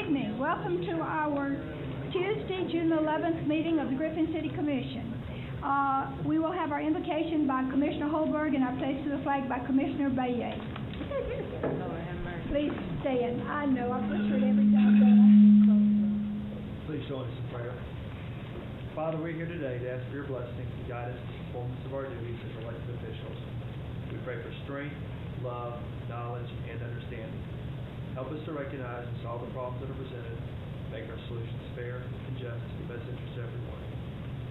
evening. Welcome to our Tuesday, June 11th meeting of the Griffin City Commission. We will have our invocation by Commissioner Holberg and our pledge to the flag by Commissioner Bayet. Please stand. I know, I butcher it every time, don't I? Please join us in prayer. Father, we're here today to ask for your blessings and guidance in the performance of our duties as elected officials. We pray for strength, love, knowledge, and understanding. Help us to recognize and solve the problems that are presented, make our solutions fair and just to the best interest of everyone.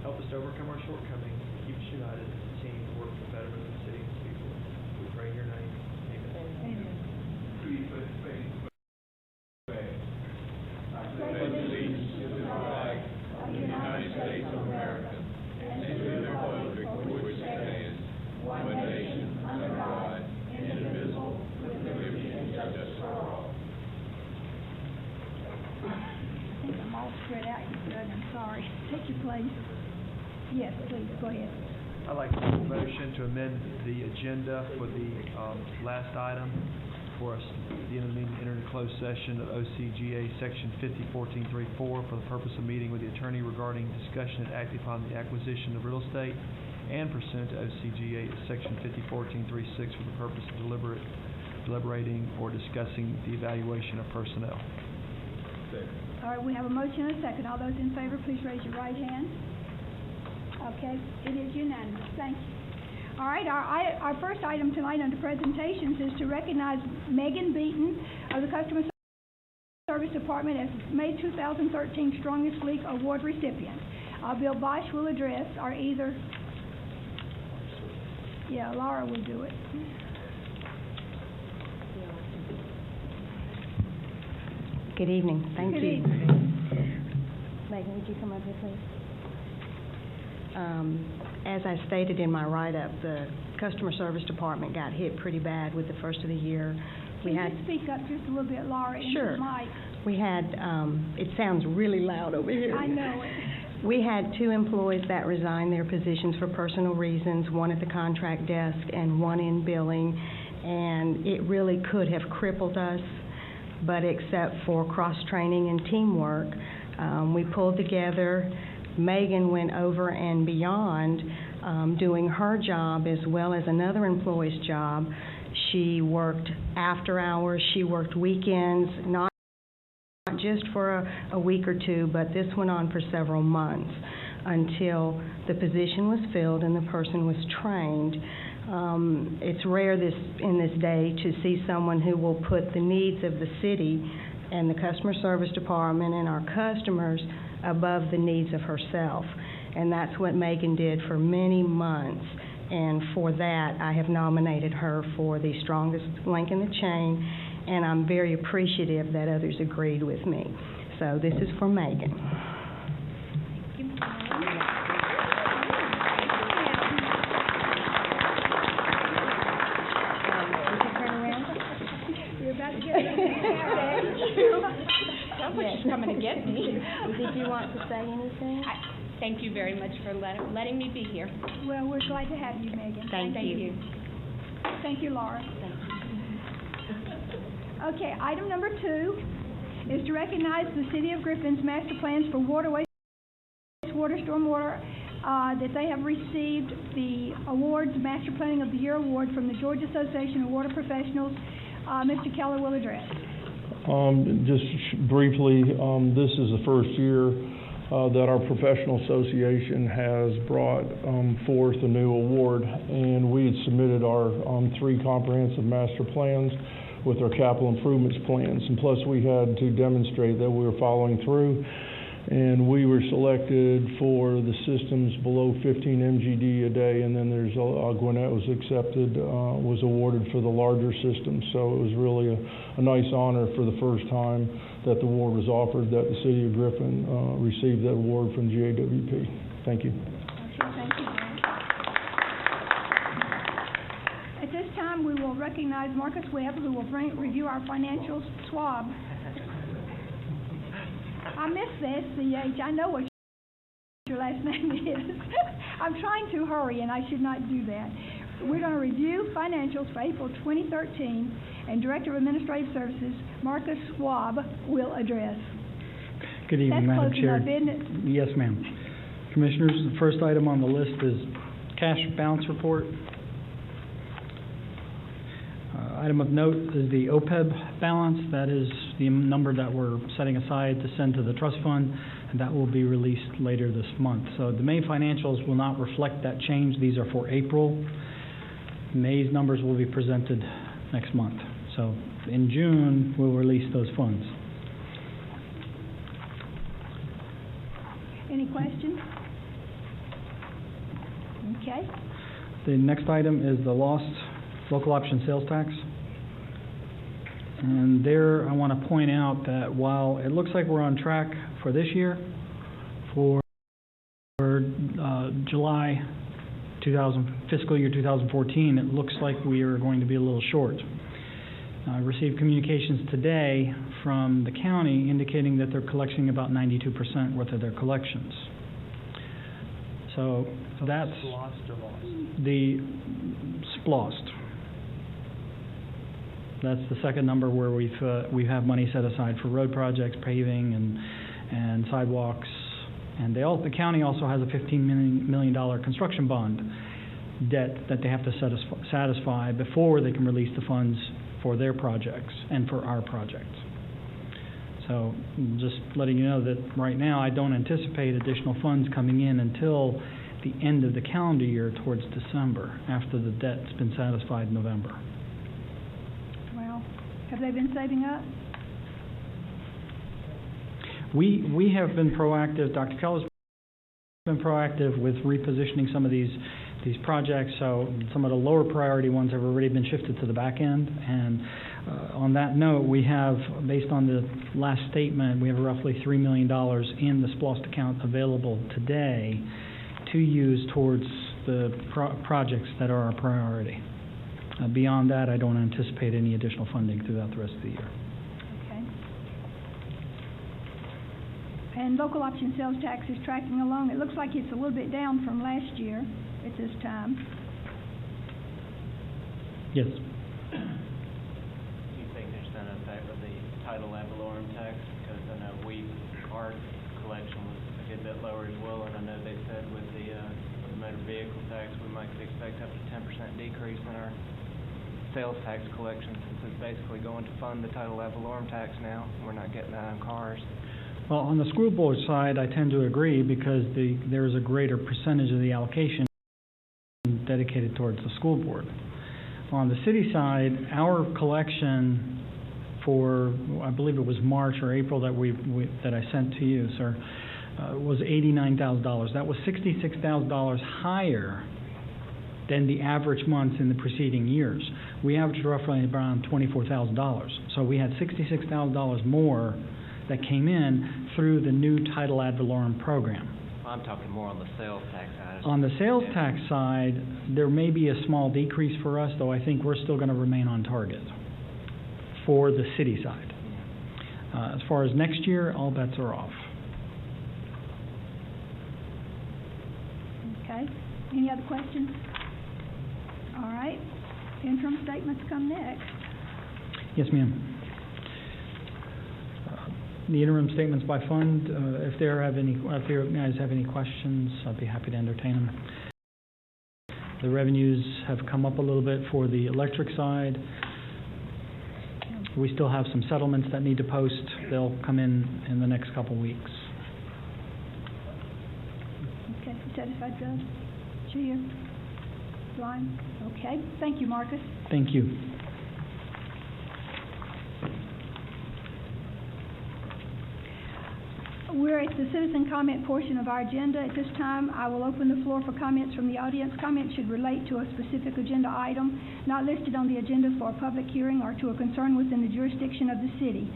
Help us to overcome our shortcomings and keep us united as a team to work for the betterment of the city and its people. We pray in your name. Amen. Amen. Please put faith in prayer. I pledge allegiance to the flag of the United States of America and to the republic for which it stands, one nation, under God, indivisible, with liberty and justice for all. I think I'm all spread out. You're good. I'm sorry. Take your place. Yes, please. Go ahead. I'd like to make a motion to amend the agenda for the last item for us at the end of the meeting to enter into closed session of OCGA Section 501434 for the purpose of meeting with the attorney regarding discussion and acting upon the acquisition of real estate and pursuant to OCGA Section 501436 for the purpose of deliberating or discussing the evaluation of personnel. All right, we have a motion and a second. All those in favor, please raise your right hand. Okay, it is unanimous. Thank you. All right, our first item tonight under presentations is to recognize Megan Beaton of the Customer Service Department as May 2013 Strongest League Award recipient. Bill Bosch will address, or either, Laura will do it. Good evening. Thank you. Good evening. Megan, would you come up here, please? As I stated in my write-up, the Customer Service Department got hit pretty bad with the first of the year. Can you speak up just a little bit, Laura, into Sure. the mic? We had, it sounds really loud over here. I know it. We had 2 employees that resigned their positions for personal reasons, one at the contract desk and one in billing, and it really could have crippled us, but except for cross-training and teamwork, we pulled together. Megan went over and beyond doing her job as well as another employee's job. She worked after hours, she worked weekends, not just for a week or two, but this went on for several months until the position was filled and the person was trained. It's rare in this day to see someone who will put the needs of the city and the Customer Service Department and our customers above the needs of herself. And that's what Megan did for many months. And for that, I have nominated her for the strongest link in the chain, and I'm very appreciative that others agreed with me. So this is for Megan. She's coming to get me. Did you want to say anything? Thank you very much for letting me be here. Well, we're glad to have you, Megan. Thank you. Thank you, Laura. Thank you. Okay, item number 2 is to recognize the City of Griffin's master plans for waterways, water, stormwater, that they have received the awards, Master Planning of the Year Award from the Georgia Association of Water Professionals. Mr. Keller will address. Just briefly, this is the first year that our professional association has brought forth a new award, and we had submitted our 3 comprehensive master plans with our capital improvements plans, and plus we had to demonstrate that we were following through, and we were selected for the systems below 15 MGD a day, and then there's Gwinnett was accepted, was awarded for the larger systems. So it was really a nice honor for the first time that the award was offered, that the City of Griffin received that award from GAWP. Thank you. Okay, thank you. At this time, we will recognize Marcus Webb, who will review our financial swab. I missed the SCH. I know what your last name is. I'm trying to hurry, and I should not do that. We're going to review financials for April 2013, and Director of Administrative Services, Marcus Schwab, will address. Good evening, Madam Chair. That's close enough, isn't it? Yes, ma'am. Commissioners, the first item on the list is cash balance report. Item of note is the OPEB balance. That is the number that we're setting aside to send to the trust fund, and that will be released later this month. So the May financials will not reflect that change. These are for April. May's numbers will be presented next month. So in June, we'll release those funds. Any questions? Okay. The next item is the lost local option sales tax. And there, I want to point out that while it looks like we're on track for this year, for July fiscal year 2014, it looks like we are going to be a little short. I received communications today from the county indicating that they're collecting about 92% worth of their collections. So that's Lost or lost? the SPLOST. That's the second number where we have money set aside for road projects, paving, and sidewalks. And the county also has a $15 million construction bond debt that they have to satisfy before they can release the funds for their projects and for our projects. So just letting you know that right now I don't anticipate additional funds coming in until the end of the calendar year towards December, after the debt's been satisfied in November. Well, have they been saving up? We have been proactive. Dr. Keller's been proactive with repositioning some of these projects, so some of the lower priority ones have already been shifted to the back end. And on that note, we have, based on the last statement, we have roughly $3 million in the SPLOST account available today to use towards the projects that are our priority. Beyond that, I don't anticipate any additional funding throughout the rest of the year. Okay. And local option sales tax is tracking along. It looks like it's a little bit down from last year at this time. Yes. Do you think there's an effect with the title ad valorem tax? Because I know our collection was a good bit lower as well, and I know they said with the motor vehicle tax we might expect up to 10% decrease in our sales tax collection, since it's basically going to fund the title ad valorem tax now. We're not getting that on cars. Well, on the school board side, I tend to agree, because there is a greater percentage of the allocation dedicated towards the school board. On the city side, our collection for, I believe it was March or April that I sent to you, sir, was $89,000. That was $66,000 higher than the average months in the preceding years. We averaged roughly around $24,000. So we had $66,000 more that came in through the new title ad valorem program. I'm talking more on the sales tax side. On the sales tax side, there may be a small decrease for us, though I think we're still going to remain on target for the city side. As far as next year, all bets are off. Okay. Any other questions? All right. Interim statements come next. Yes, ma'am. The interim statements by fund, if you guys have any questions, I'd be happy to entertain them. The revenues have come up a little bit for the electric side. We still have some settlements that need to post. They'll come in the next couple weeks. Okay. You satisfied, Judge? Chia? Blind? Okay. Thank you, Marcus. Thank you. We're at the citizen comment portion of our agenda. At this time, I will open the floor for comments from the audience. Comments should relate to a specific agenda item not listed on the agenda for a public hearing or to a concern within the jurisdiction of the city.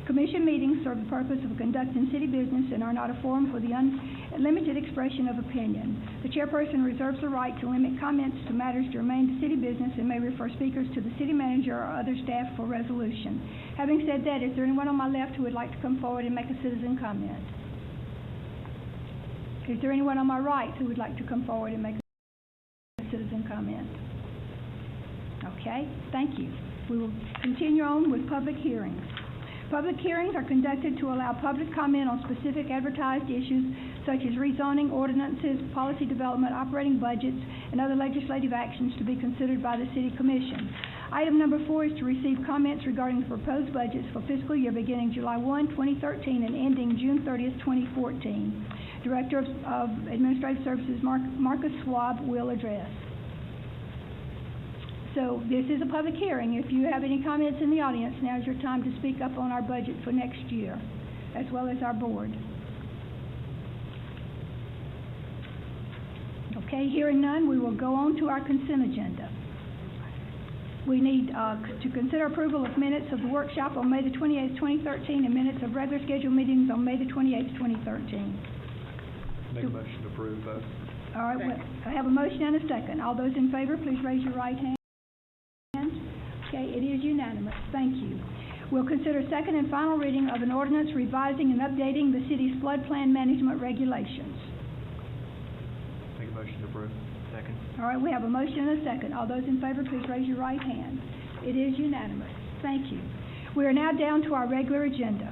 Commission meetings serve the purpose of conducting city business and are not a forum for the unlimited expression of opinion. The chairperson reserves the right to limit comments to matters germane to city business and may refer speakers to the city manager or other staff for resolution. Having said that, is there anyone on my left who would like to come forward and make a citizen comment? Is there anyone on my right who would like to come forward and make a citizen comment? Okay, thank you. We will continue on with public hearings. Public hearings are conducted to allow public comment on specific advertised issues such as rezoning ordinances, policy development, operating budgets, and other legislative actions to be considered by the City Commission. Item number 4 is to receive comments regarding the proposed budgets for fiscal year beginning July 1, 2013 and ending June 30th, 2014. Director of Administrative Services, Marcus Schwab, will address. So this is a public hearing. If you have any comments in the audience, now is your time to speak up on our budget for next year, as well as our board. Okay, hearing none, we will go on to our consent agenda. We need to consider approval of minutes of the workshop on May the 28th, 2013, and minutes of regular scheduled meetings on May the 28th, 2013. Make a motion to approve both. All right, well, I have a motion and a second. All those in favor, please raise your right hand. Okay, it is unanimous. Thank you. We'll consider second and final reading of an ordinance revising and updating the city's flood plan management regulations. Make a motion to approve. Second. All right, we have a motion and a second. All those in favor, please raise your right hand. It is unanimous. Thank you. We are now down to our regular agenda.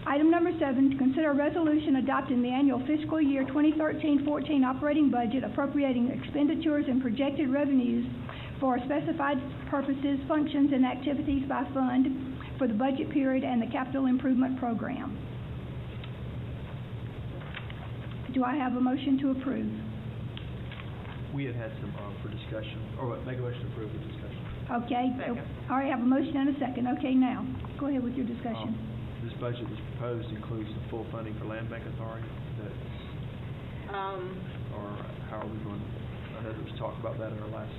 Item number 7, to consider a resolution adopting the annual fiscal year 2013-14 operating budget, appropriating expenditures and projected revenues for specified purposes, functions, and activities by fund for the budget period and the capital improvement program. Do I have a motion to approve? We had some for discussion, or make a motion to approve the discussion. Okay. All right, I have a motion and a second. Okay, now, go ahead with your discussion. This budget that's proposed includes the full funding for Land Bank Authority, or how are we going to, I know there was talk about that in our last.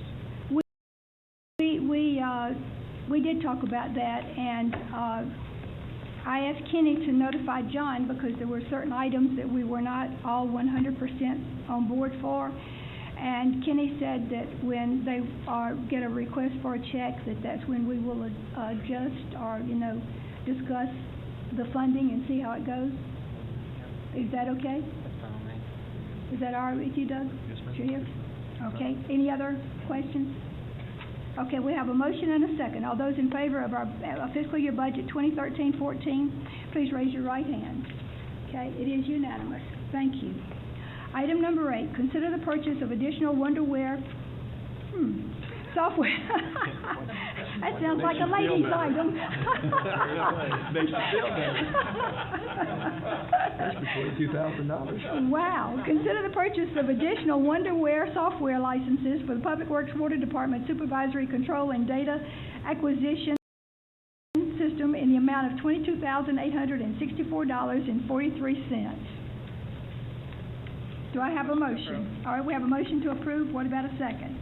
We did talk about that, and I asked Kenny to notify John because there were certain items that we were not all 100% on board for, and Kenny said that when they get a request for a check, that's when we will adjust or, discuss the funding and see how it goes. Is that okay? Is that all right with you, Doug? Yes, ma'am. You're here? Okay. Any other questions? Okay, we have a motion and a second. All those in favor of our fiscal year budget 2013-14, please raise your right hand. Okay, it is unanimous. Thank you. Item number 8, consider the purchase of additional Wonderware software. That sounds like a ladies' item. Makes you feel better. That's for $22,000. Wow. Consider the purchase of additional Wonderware software licenses for the Public Works Water Department Supervisory Control and Data Acquisition System in the amount of $22,864.43. Do I have a motion? All right, we have a motion to approve. What about a second?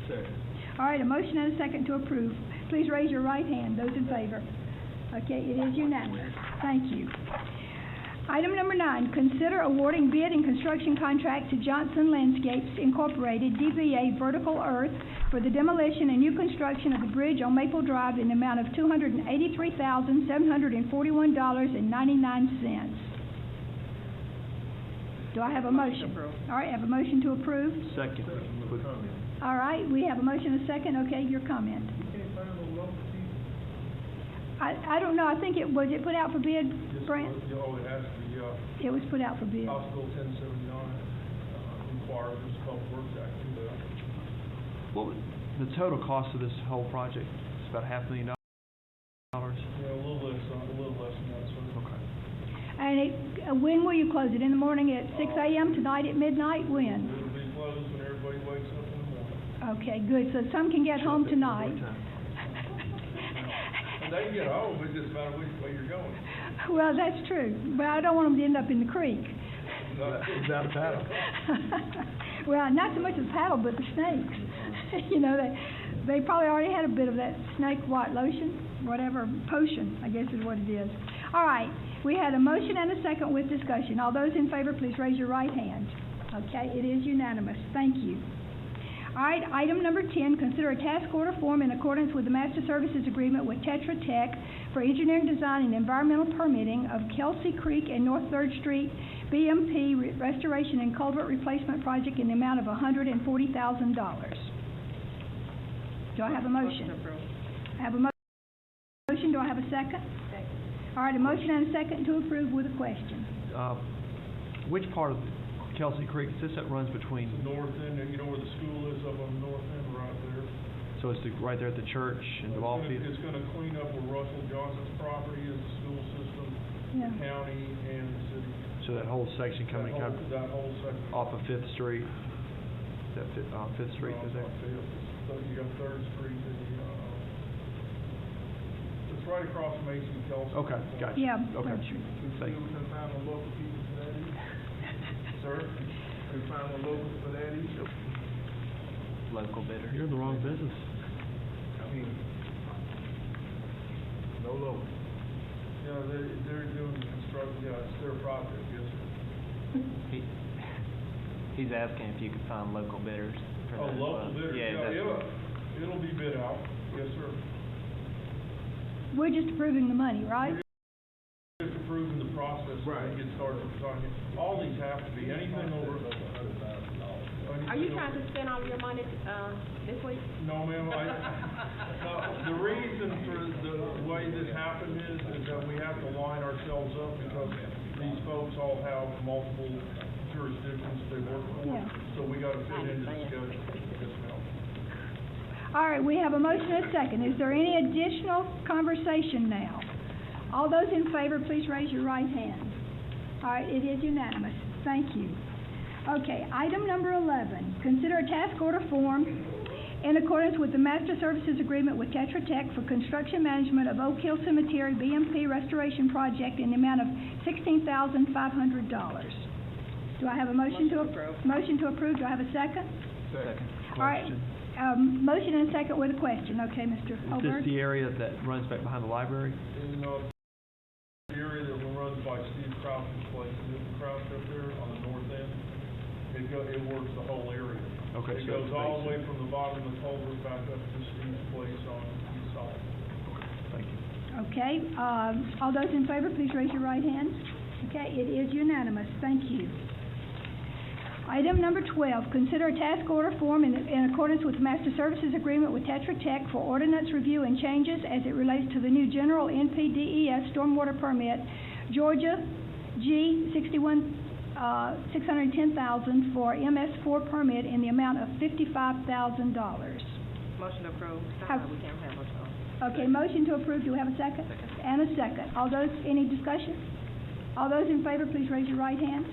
Second. All right, a motion and a second to approve. Please raise your right hand, those in favor. Okay, it is unanimous. Thank you. Item number 9, consider awarding bid and construction contract to Johnson Landscapes Incorporated, DBA Vertical Earth, for the demolition and new construction of the bridge on Maple Drive in the amount of $283,741.99. Do I have a motion? All right, I have a motion to approve. Second. All right, we have a motion and a second. Okay, your comment. I don't know. I think it put out for bid, Brent? It was put out for bid. House Bill 1079 requires this Public Works Act to do that. Well, the total cost of this whole project is about $500,000. Yeah, a little less than that, sir. Okay. And when will you close it? In the morning at 6 a.m., tonight at midnight? When? It'll be closed when everybody wakes up in the morning. Okay, good. So some can get home tonight. They can get home, it's just a matter of which way you're going. Well, that's true. But I don't want them to end up in the creek. Without a paddle. Well, not so much the paddle, but the snakes. They probably already had a bit of that snake lotion, whatever, potion, I guess is what it is. All right, we had a motion and a second with discussion. All those in favor, please raise your right hand. Okay, it is unanimous. Thank you. All right, item number 10, consider a task order form in accordance with the Master Services Agreement with Tetra Tech for engineering design and environmental permitting of Kelsey Creek and North 3rd Street BMP Restoration and Culvert Replacement Project in the amount of $140,000. Do I have a motion? I have a motion. Do I have a second? All right, a motion and a second to approve with a question. Which part of Kelsey Creek, is this that runs between, The north end, and you know where the school is up on the north end, right there. so it's right there at the church and the ball field? It's gonna clean up where Russell Johnson's property is, the school system, Yeah. the county, and the city. So that whole section coming kind of That whole section. off of Fifth Street, that Fifth Street is there? So you got Third Street, and it's right across Mason Kelsey. Okay, gotcha. Yeah. Okay, Third Street. thank you. We can find the local people for that issue. Sir, we can find the locals for that issue. Local bidder. You're in the wrong business. I mean, no local. Yeah, they're doing the construction, yeah, it's their project, yes, sir. He's asking if you could find local bidders for that. Local bidders, Yeah, that's it'll be bid out, yes, sir. We're just approving the money, right? Just approving the process, so we get started talking. All these have to be, anything over. Are you trying to spend all your money, this week? No, ma'am, the reason for the way this happened is that we have to line ourselves up because these folks all have multiple jurisdictions they work for. Yeah. So we gotta fit into the schedule. Yes, ma'am. All right, we have a motion and a second. Is there any additional conversation now? All those in favor, please raise your right hand. All right, it is unanimous. Thank you. Okay, item number 11, consider a task order form in accordance with the Master Services Agreement with Tetra Tech for construction management of Oak Hill Cemetery BMP Restoration Project in the amount of $16,500. Do I have a motion to approve? Motion to approve. Do I have a second? Second. All right, motion and a second with a question. Okay, Mr. Is Holberg? this the area that runs back behind the library? In the area that runs by Steve Crouch's place, Crouch up there on the north end, it works the whole area. Okay, It so goes it's all the basic. way from the bottom of the culvert back up to Steve's place on east side. Thank you. Okay, all those in favor, please raise your right hand. Okay, it is unanimous. Thank you. Item number 12, consider a task order form in accordance with the Master Services Agreement with Tetra Tech for ordinance review and changes as it relates to the new general NPDES stormwater permit, Georgia G 610,000 for MS4 permit in the amount of $55,000. Motion approved. Have- We can't have a vote. Okay, motion to approve. Do we have a second? And a second. All those, any discussion? All those in favor, please raise your right hand.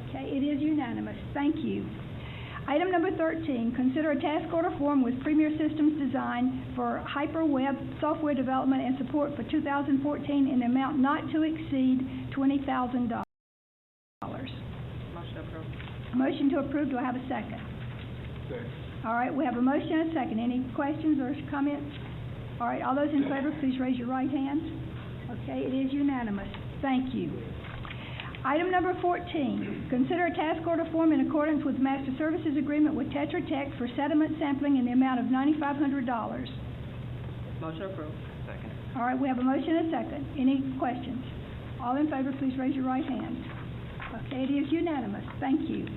Okay, it is unanimous. Thank you. Item number 13, consider a task order form with Premier Systems Design for HyperWeb software development and support for 2014 in the amount not to exceed $20,000. Motion approved. Motion to approve. Do I have a second? Second. All right, we have a motion and a second. Any questions or comments? All right, all those in favor, please raise your right hand. Okay, it is unanimous. Thank you. Item number 14, consider a task order form in accordance with Master Services Agreement with Tetra Tech for sediment sampling in the amount of $9,500. Motion approved. Second. All right, we have a motion and a second. Any questions? All in favor, please raise your right hand. Okay, it is unanimous. Thank you.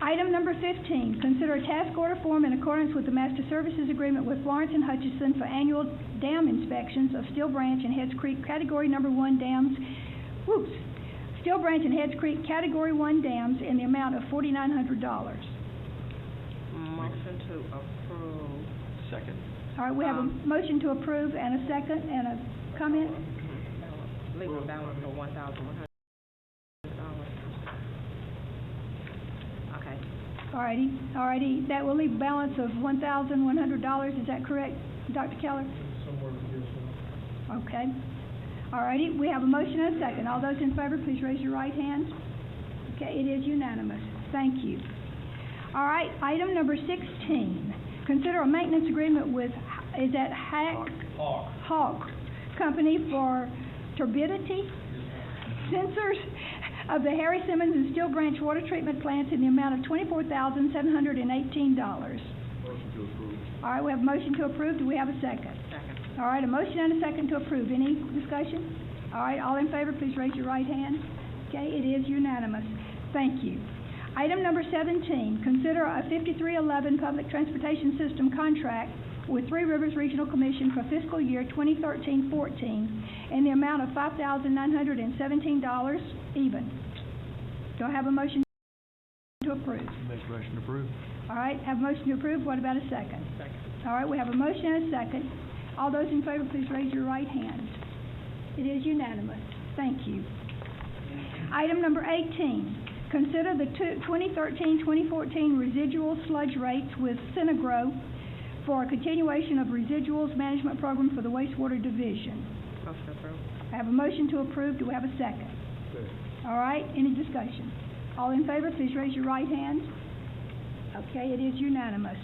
Item number 15, consider a task order form in accordance with the Master Services Agreement with Florence and Hutchison for annual dam inspections of Steel Branch and Heads Creek Category Number 1 dams. Steel Branch and Heads Creek Category 1 dams in the amount of $4,900. Motion to approve. Second. All right, we have a motion to approve and a second and a comment. Legal balance of $1,100. Okay. All righty, that will leave a balance of $1,100, is that correct, Dr. Keller? Somewhere to give some. Okay. All righty, we have a motion and a second. All those in favor, please raise your right hand. Okay, it is unanimous. Thank you. All right, item number 16, consider a maintenance agreement with, is that Hawk Company for turbidity sensors of the Harry Simmons and Steel Branch water treatment plants in the amount of $24,718. Motion to approve. All right, we have a motion to approve. Do we have a second? Second. All right, a motion and a second to approve. Any discussion? All right, all in favor, please raise your right hand. Okay, it is unanimous. Thank you. Item number 17, consider a 5311 public transportation system contract with Three Rivers Regional Commission for fiscal year 2013-14 in the amount of $5,917 even. Do I have a motion to approve? Make a motion to approve. All right, have a motion to approve. What about a second? Second. All right, we have a motion and a second. All those in favor, please raise your right hand. It is unanimous. Thank you. Item number 18, consider the 2013-2014 residual sludge rates with Synagro for a continuation of residuals management program for the wastewater division. Motion approved. I have a motion to approve. Do we have a second? Second. All right, any discussion? All in favor, please raise your right hand. Okay, it is unanimous.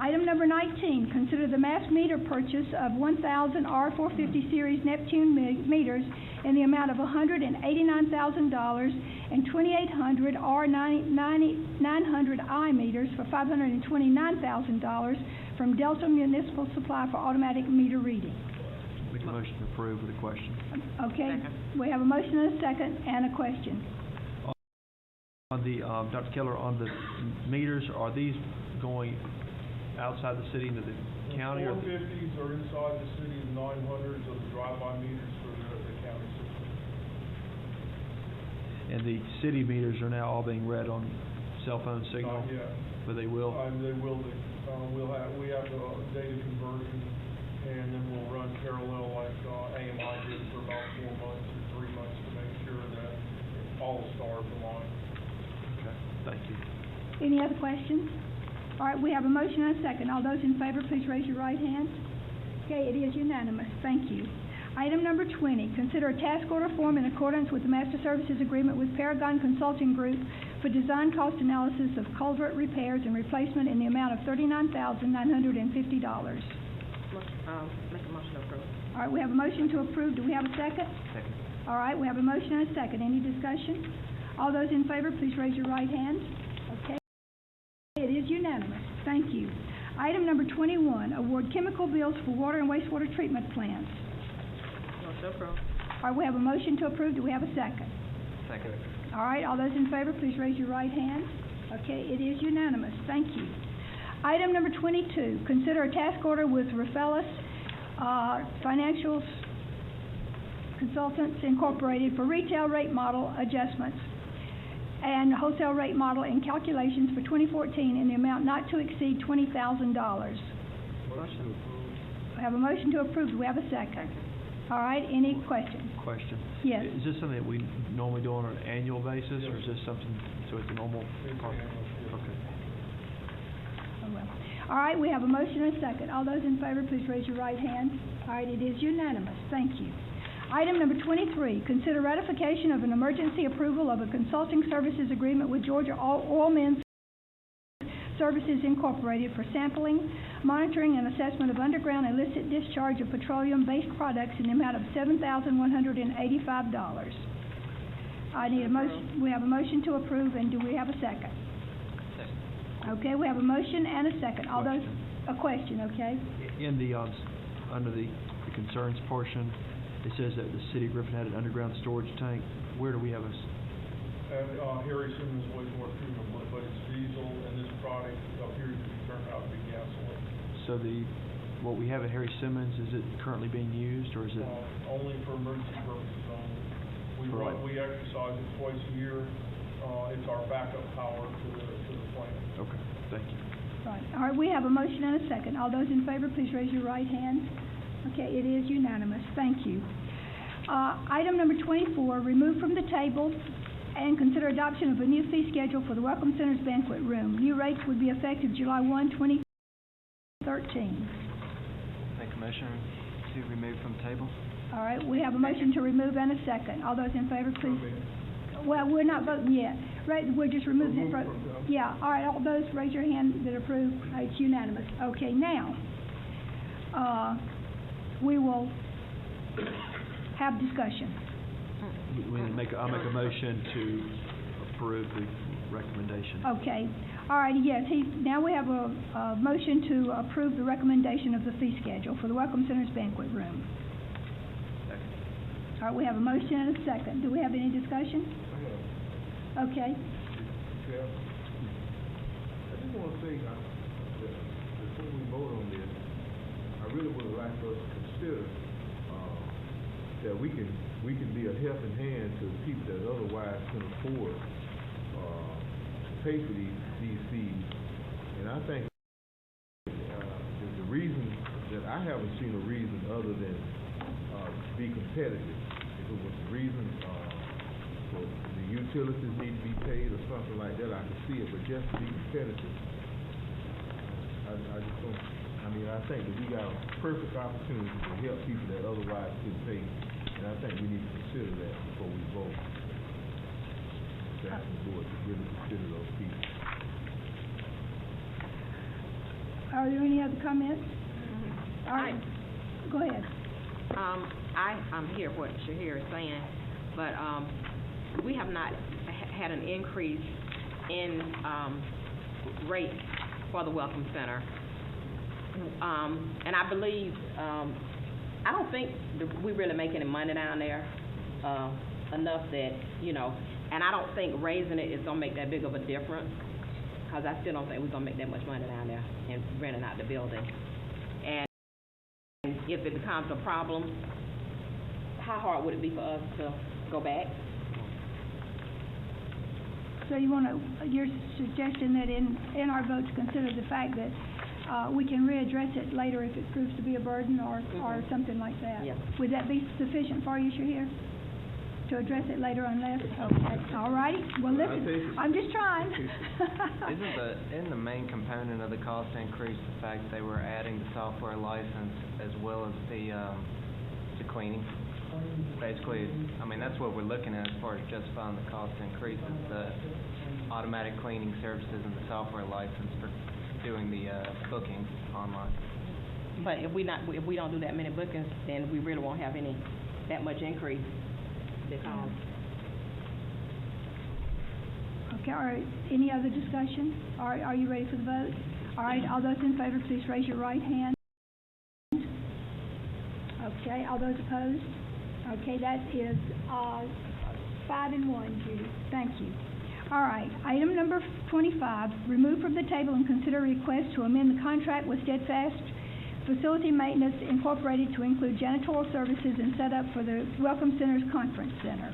Item number 19, consider the mass meter purchase of 1,000 R450 series Neptune meters in the amount of $189,000 and 2,800 R900I meters for $529,000 from Delta Municipal Supply for automatic meter reading. Make a motion to approve with a question. Okay, Second. we have a motion and a second and a question. On the, Dr. Keller, on the meters, are these going outside the city into the county or? The 450s are inside the city, the 900s are the drive-by meters for the county system. And the city meters are now all being read on cell phone signal? Not yet. But they will? They will be. We have the data conversion, and then we'll run parallel like AMI did for about 4 months or 3 months to make sure that all stars align. Okay, thank you. Any other questions? All right, we have a motion and a second. All those in favor, please raise your right hand. Okay, it is unanimous. Thank you. Item number 20, consider a task order form in accordance with the Master Services Agreement with Paragon Consulting Group for design cost analysis of culvert repairs and replacement in the amount of $39,950. Make a motion approved. All right, we have a motion to approve. Do we have a second? Second. All right, we have a motion and a second. Any discussion? All those in favor, please raise your right hand. Okay. It is unanimous. Thank you. Item number 21, award chemical bills for water and wastewater treatment plants. Motion approved. All right, we have a motion to approve. Do we have a second? Second. All right, all those in favor, please raise your right hand. Okay, it is unanimous. Thank you. Item number 22, consider a task order with Rafaelis Financial Consultants Incorporated for retail rate model adjustments and wholesale rate model and calculations for 2014 in the amount not to exceed $20,000. Motion. We have a motion to approve. Do we have a second? All right, any questions? Question. Yes. Is this something that we normally do on an annual basis, or is this something, so it's a normal? It's Okay. Oh, well. All right, we have a motion and a second. All those in favor, please raise your right hand. All right, it is unanimous. Thank you. Item number 23, consider ratification of an emergency approval of a consulting services agreement with Georgia Oil Men's Services Incorporated for sampling, monitoring, and assessment of underground illicit discharge of petroleum-based products in the amount of $7,185. I need a motion. We have a motion to approve, and do we have a second? Second. Okay, we have a motion and a second. All those, Question. a question, okay? In the, under the concerns portion, it says that the city of Griffin had an underground storage tank. Where do we have a? And Harry Simmons wastewater treatment, but it's diesel, and this product appears to be turned out to be gasoline. So what we have at Harry Simmons, is it currently being used, or is it? Only for emergency purposes only. Right. We exercise it twice a year. It's our backup power to the plant. Okay, thank you. Right. All right, we have a motion and a second. All those in favor, please raise your right hand. Okay, it is unanimous. Thank you. Item number 24, remove from the table and consider adoption of a new fee schedule for the Welcome Center's banquet room. New rates would be effective July 1, 2013. Make a motion to remove from table. All right, we have a motion to remove and a second. All those in favor, please. Well, we're not voting yet. Right, we're just removing it from, yeah. All right, all those raise your hand that approve. It's unanimous. Okay, now, we will have discussion. I'll make a motion to approve the recommendation. Okay. All right, yes, now we have a motion to approve the recommendation of the fee schedule for the Welcome Center's banquet room. Second. All right, we have a motion and a second. Do we have any discussion? Okay. Yeah. I just want to say, the before we vote on this, I really would like us to consider, that we can be a helping hand to people that otherwise can afford, to pay for these fees. And I think, the reason that I haven't seen a reason other than, be competitive. If it was the reason, the utilities need to be paid or something like that, I could see it, but just to be competitive, I just don't, I think that we got a perfect opportunity to help people that otherwise couldn't pay, and I think we need to consider that before we vote. That's the board to really consider those people. Are there any other comments? All right, go ahead. I'm hear what Shahir is saying, but, we have not had an increase in, rate for the Welcome Center. And I believe, I don't think we really make any money down there, enough that, and I don't think raising it is gonna make that big of a difference, because I still don't think we're gonna make that much money down there in renting out the building. And if it becomes a problem, how hard would it be for us to go back? So you're suggesting that in our vote to consider the fact that we can readdress it later if it proves to be a burden or something like that? Yeah. Would that be sufficient for you, Shahir? To address it later unless? Okay, all righty. Well, listen, I'm just trying. Isn't the main component of the cost increase the fact that they were adding the software license as well as the cleaning? Basically, that's what we're looking at as far as justifying the cost increase is the automatic cleaning services and the software license for doing the bookings online. But if we don't do that many bookings, then we really won't have that much increase. Because Okay, all right. Any other discussion? All right, are you ready for the vote? All right, all those in favor, please raise your right hand. Okay, all those opposed? Okay, that is 5-1, Judy. Thank you. All right, item number 25, remove from the table and consider a request to amend the contract with Steadfast Facility Maintenance Incorporated to include janitorial services and setup for the Welcome Center's Conference Center.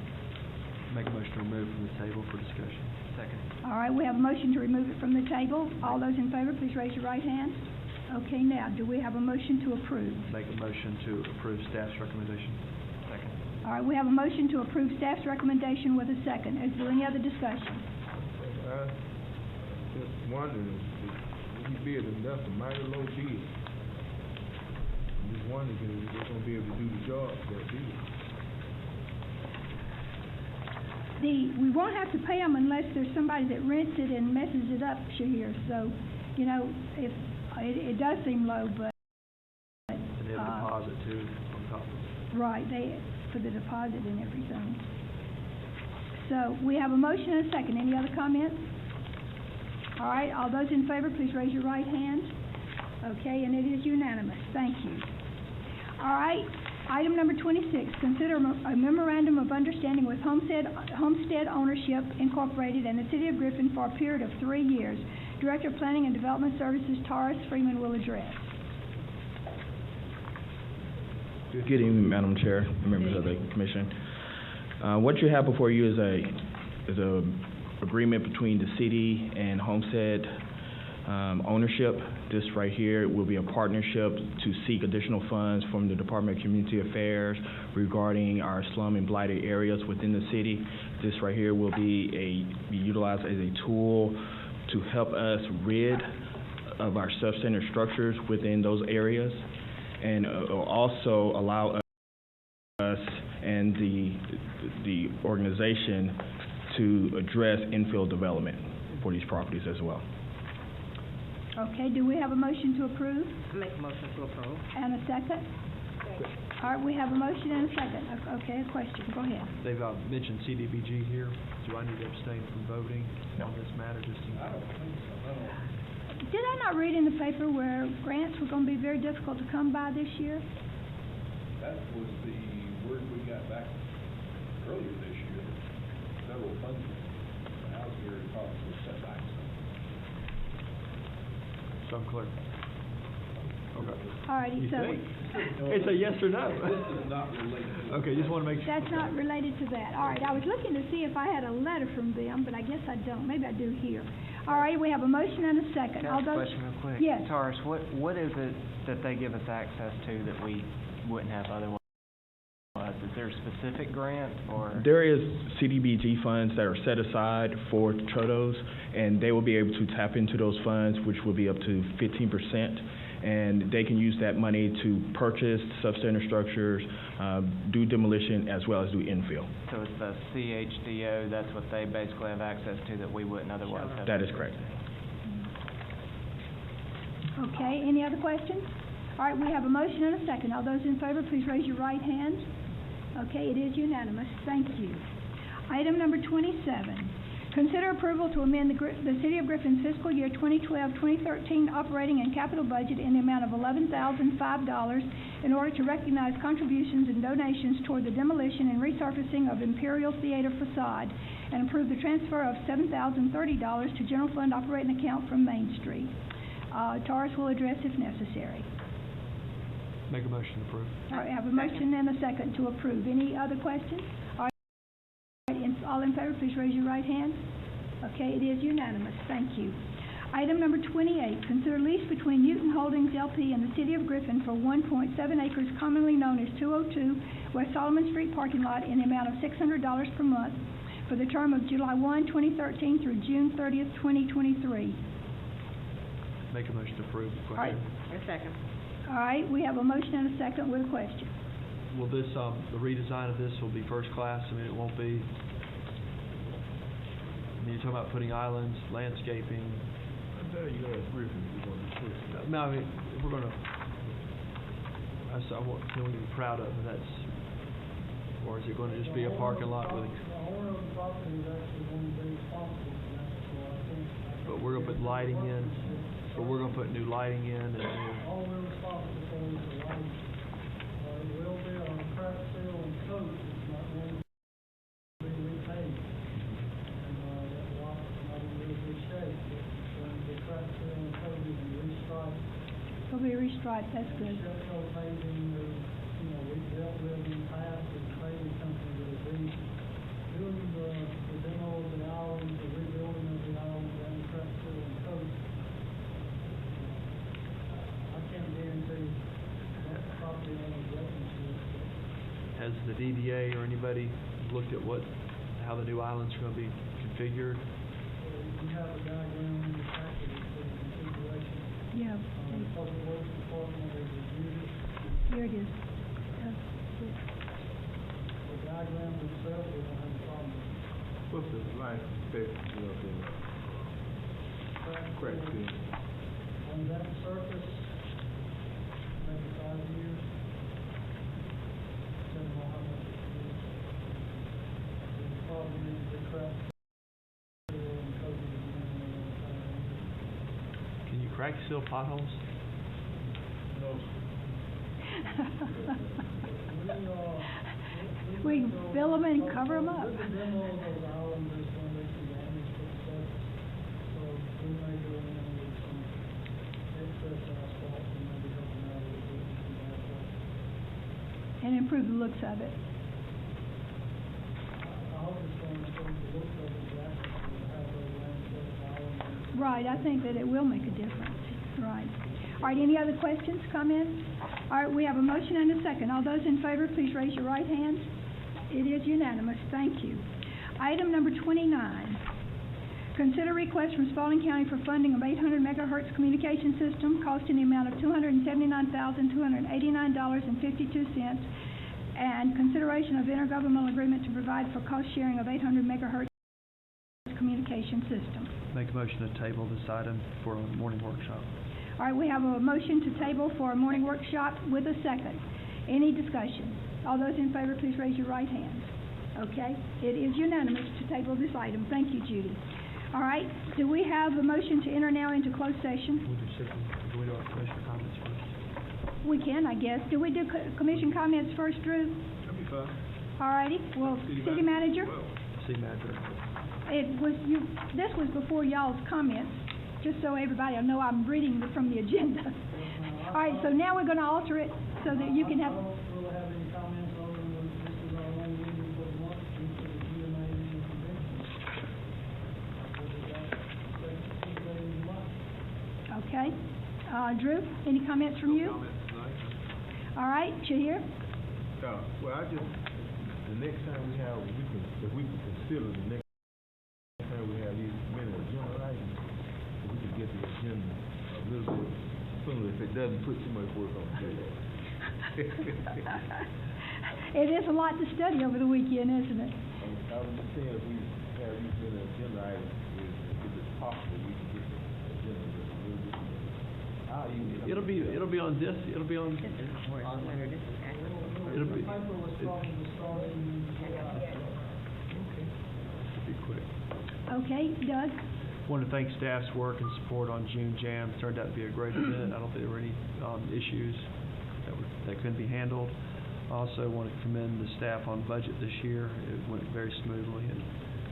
Make a motion to remove from the table for discussion. Second. All right, we have a motion to remove it from the table. All those in favor, please raise your right hand. Okay, now, do we have a motion to approve? Make a motion to approve staff's recommendation. Second. All right, we have a motion to approve staff's recommendation with a second. Is there any other discussion? Just wondering, if he bid enough, a mighty low bid. I'm just wondering if they're gonna be able to do the job that bid. We won't have to pay them unless there's somebody that rents it and messes it up, Shahir. So, if it does seem low, but And they have a deposit too on top of it. right, for the deposit and everything. So we have a motion and a second. Any other comments? All right, all those in favor, please raise your right hand. Okay, and it is unanimous. Thank you. All right, item number 26, consider a memorandum of understanding with Homestead Ownership Incorporated and the City of Griffin for a period of 3 years. Director of Planning and Development Services, Taurus Freeman, will address. Good evening, Madam Chair, and members of the Commission. What you have before you is a agreement between the city and Homestead ownership. This right here will be a partnership to seek additional funds from the Department of Community Affairs regarding our slum and blighted areas within the city. This right here will be utilized as a tool to help us rid of our substandard structures within those areas, and also allow us and the organization to address infill development for these properties as well. Okay, do we have a motion to approve? I make a motion to approve. And a second? All right, we have a motion and a second. Okay, a question. Go ahead. They've mentioned CDBG here. Do I need to abstain from voting on this matter? I don't think so. Did I not read in the paper where grants were going to be very difficult to come by this year? That was the word we got back earlier this year. Federal funding for housing area costs was set back some. Some clerk. All righty, You so think? It's a yes or no. This is not related. Okay, just want to make sure. that's not related to that. All right, I was looking to see if I had a letter from them, but I guess I don't. Maybe I do here. All right, we have a motion and a second. Can I All ask a those- question real quick? Yes. Taurus, what is it that they give us access to that we wouldn't have otherwise? Is there a specific grant or? There is CDBG funds that are set aside for TROTOs, and they will be able to tap into those funds, which will be up to 15%. And they can use that money to purchase substandard structures, do demolition, as well as do infill. So it's the CHDO, that's what they basically have access to that we wouldn't otherwise have? That is correct. Okay, any other questions? All right, we have a motion and a second. All those in favor, please raise your right hand. Okay, it is unanimous. Thank you. Item number 27. Consider approval to amend the City of Griffin's fiscal year 2012-2013 operating and capital budget in the amount of $11,005 in order to recognize contributions and donations toward the demolition and resurfacing of Imperial Theater facade and approve the transfer of $7,030 to general fund operating account from Main Street. Taurus will address if necessary. Make a motion to approve. All right, I have a motion and a second to approve. Any other questions? All in favor, please raise your right hand. Okay, it is unanimous. Thank you. Item number 28, consider lease between Newton Holdings LP and the City of Griffin for 1.7 acres commonly known as 202 West Solomon Street parking lot in the amount of $600 per month for the term of July 1, 2013 through June 30th, 2023. Make a motion to approve. All right. A second. All right, we have a motion and a second with a question. Will this, the redesign of this will be first class? I mean, it won't be, you're talking about putting islands, landscaping. I tell you, Griffin, you're going to push. No, I mean, if we're gonna, I want, we to be proud of, and that's, or is it gonna just be a parking lot with, The owner of the property is actually going to be responsible for that, so I think. but we're gonna put lighting in, but we're gonna put new lighting in and All we're responsible for is the lighting. It will be on crack seal and coat, it's not going to be repainted. And, that lot is not in really good shape, but it's going to be crack seal and coated and restriped. It'll be restriped, that's good. Sheffield paving, we dealt with in the past, with the paving company that would be doing the demo of the island, the rebuilding of the island, and crack seal and coat. I can't guarantee what the property owner's looking for. has the DDA or anybody looked at how the new island's gonna be configured? We have a diagram in the package for the configuration. Yeah, The Public Works Department has reviewed it. here it is. The diagrams themselves, we don't have a problem with. What's the life expectancy of the crack seal? On that surface, maybe 5 years. Depending on how much it is. The problem is the crack seal and coating again in another 5 years. Can you crack seal potholes? No. We fill them and cover them up. With the demo of those islands, there's going to be some damage to the surface. So we may go in with some excess asphalt and maybe help them out a little bit with some asphalt. And improve the looks of it. I hope it's going to improve the look of the graphics and have those landscape islands. Right, I think that it will make a difference. Right. All right, any other questions, comments? All right, we have a motion and a second. All those in favor, please raise your right hand. It is unanimous. Thank you. Item number 29. Consider request from Spalding County for funding of 800 megahertz communication system costing the amount of $279,289.52 and consideration of intergovernmental agreement to provide for cost sharing of 800 megahertz communication system. Make a motion to table this item for a morning workshop. All right, we have a motion to table for a morning workshop with a second. Any discussion? All those in favor, please raise your right hand. Okay, it is unanimous to table this item. Thank you, Judy. All right, do we have a motion to enter now into closed session? Do we do our commissioner comments first? We can, I guess. Do we do commission comments first, Drew? That'll be fine. All righty, well, city manager? City manager. This was before y'all's comments, just so everybody will know I'm reading from the agenda. I All right, so now we're gonna alter it so that you can have, I don't really have any comments other than this is our only meeting for the month due to the GMA annual convention. Second Tuesday in the month. okay. Drew, any comments from you? All right, Shahir? Well, the next time we have, if we can consider the next time we have these many agenda items, if we can get the agenda a little bit sooner, if it doesn't put too much work on the table. It is a lot to study over the weekend, isn't it? I was just saying, if we have these many agenda items, if it's possible, we can get the agenda a little bit sooner. It'll be on this, it'll be on. It'll be, The paper was probably starting in July. be quick. Okay, Doug? Want to thank staff's work and support on June Jam. Turned out to be a great event. I don't think there were any issues that couldn't be handled. Also want to commend the staff on budget this year. It went very smoothly, and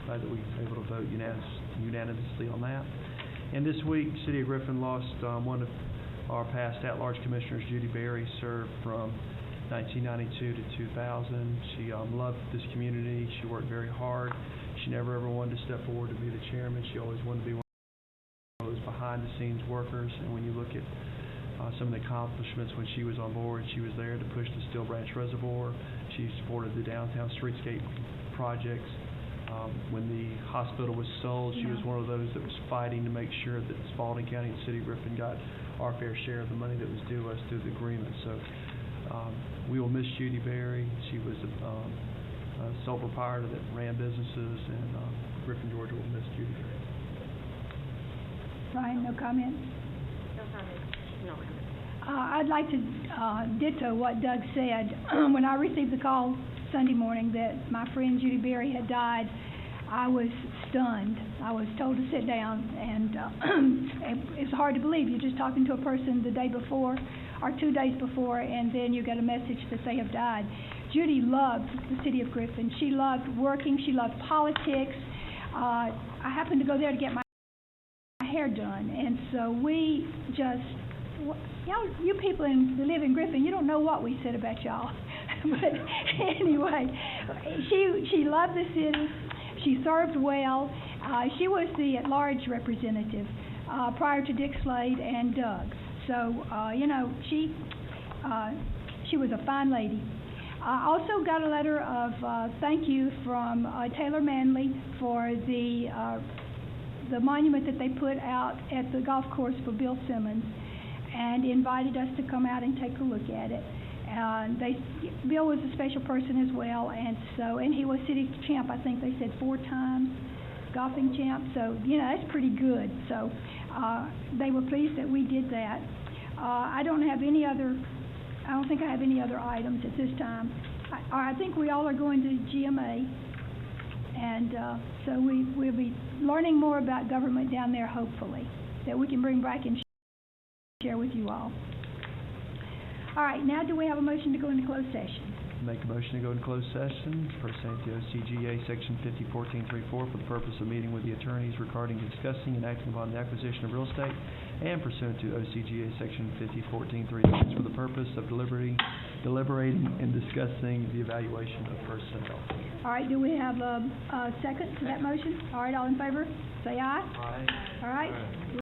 glad that we were able to vote unanimously on that. And this week, City of Griffin lost one of our past at-large commissioners. Judy Berry served from 1992 to 2000. She loved this community. She worked very hard. She never ever wanted to step forward to be the chairman. She always wanted to be one of those behind-the-scenes workers. And when you look at some of the accomplishments when she was on board, she was there to push the Steel Branch Reservoir. She supported the downtown streetscape projects. When the hospital was sold, she was one of those that was fighting to make sure that Spalding County and City of Griffin got our fair share of the money that was due us through the agreement. So we will miss Judy Berry. She was a sole proprietor that ran businesses, and Griffin, Georgia will miss Judy Berry. Brian, no comments? No comments. No comments. I'd like to ditto what Doug said. When I received the call Sunday morning that my friend Judy Berry had died, I was stunned. I was told to sit down, and it's hard to believe. You're just talking to a person the day before or 2 days before, and then you get a message that they have died. Judy loved the city of Griffin. She loved working. She loved politics. I happened to go there to get my hair done, and so we just, y'all, you people that live in Griffin, you don't know what we said about y'all. But anyway, she loved the city. She served well. She was the at-large representative prior to Dick Slade and Doug. So, she was a fine lady. I also got a letter of thank you from Taylor Manley for the monument that they put out at the golf course for Bill Simmons, and invited us to come out and take a look at it. Bill was a special person as well, and he was city champ, I think they said 4 times, golfing champ, so, that's pretty good. So, they were pleased that we did that. I don't think I have any other items at this time. I think we all are going to GMA, and so we'll be learning more about government down there, hopefully, that we can bring back and share with you all. All right, now do we have a motion to go into closed session? Make a motion to go into closed session pursuant to OCGA Section 501434 for the purpose of meeting with the attorneys regarding discussing and acting upon the acquisition of real estate, and pursuant to OCGA Section 501436 for the purpose of deliberating and discussing the evaluation of personnel. All right, do we have a second to that motion? All right, all in favor, say aye. Aye. All right.